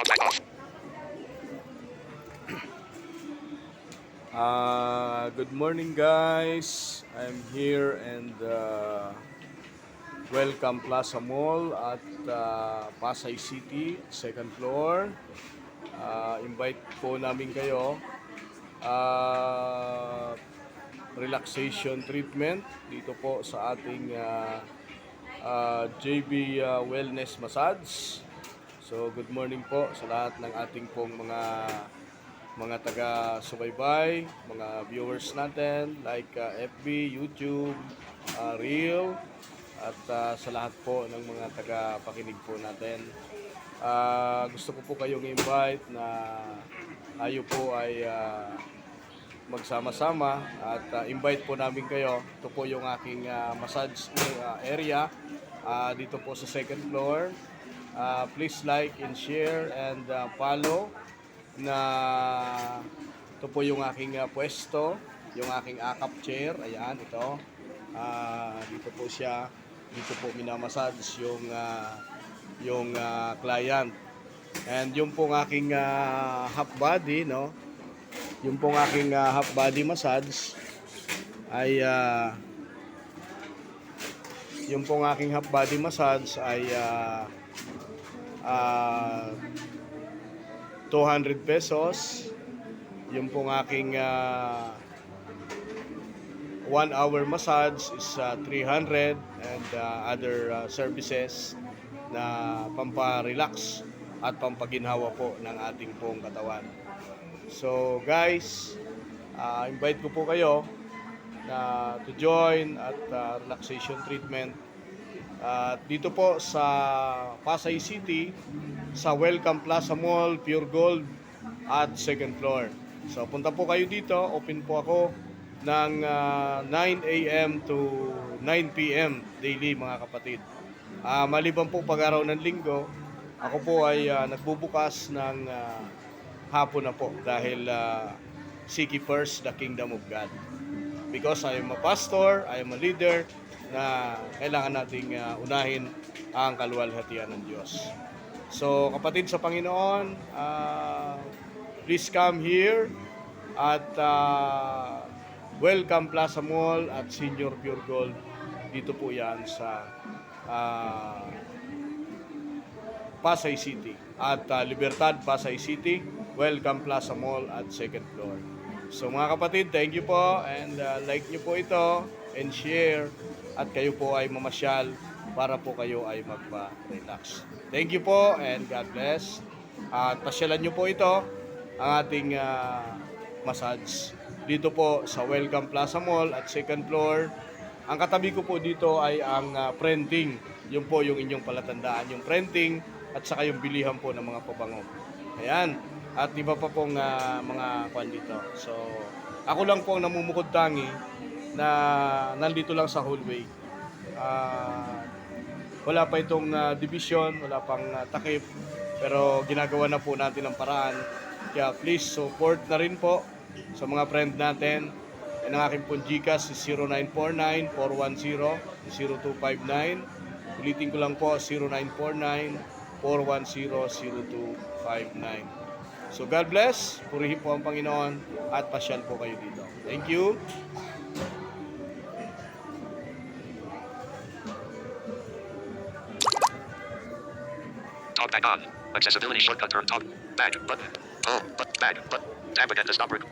Good morning guys. I'm here and welcome Plaza Mall at Pasay City, second floor. Invite po namin kayo. Relaxation treatment dito po sa ating JB Wellness Massage. So good morning po sa lahat ng ating pong mga taga-subaybay, mga viewers natin like FB, YouTube, Reel, at sa lahat po ng mga taga-pakinig po natin. Gusto ko po kayong invite na tayo po ay magsama-sama at invite po namin kayo. Ito po yung aking massage area dito po sa second floor. Please like and share and follow na ito po yung aking pwesto, yung aking akap chair. Ayan, ito. Dito po siya. Dito po minamassage yung client. And yung pong aking half body, no? Yung pong aking half body massage ay yung pong aking half body massage ay 200 pesos. Yung pong aking 1 hour massage is 300 and other services na pampa-relax at pampaginhawa po ng ating pong katawan. So guys, invite ko po kayo na to join at relaxation treatment dito po sa Pasay City sa Welcome Plaza Mall, Pure Gold at second floor. So punta po kayo dito, open po ako ng 9 a.m. to 9 p.m. daily mga kapatid. Maliban po pag-araw ng linggo, ako po ay nagbubukas ng hapon na po dahil seek ye first the kingdom of God. Because I am a pastor, I am a leader, na kailangan nating unahin ang kaluwalhatian ng Diyos. So kapatid sa Panginoon, please come here at Welcome Plaza Mall at Senior Pure Gold. Dito po yan sa Pasay City at Libertad, Pasay City. Welcome Plaza Mall at second floor. So mga kapatid, thank you po and like nyo po ito and share at kayo po ay mamasyal para po kayo ay magpa-relax. Thank you po and God bless. At pasyalan nyo po ito ang ating massage dito po sa Welcome Plaza Mall at second floor. Ang katabi ko po dito ay ang printing. Yun po yung inyong palatandaan, yung printing at saka yung bilihan po ng mga pabango. Ayan. At iba pa pong mga kwan dito. So, ako lang po ang namumukod tangi na nandito lang sa hallway. Wala pa itong division, wala pang takip, pero ginagawa na po natin ang paraan. Kaya please support na rin po sa mga friend natin. And ang aking pong Gcash is 0949-410-0259. Ulitin ko lang po, 0949-410-0259. So God bless, purihin po ang Panginoon at pasyal po kayo dito. Thank you. Talk back on. Accessibility shortcut turn talk. Back button. Home. Back button. Tab again to stop recording.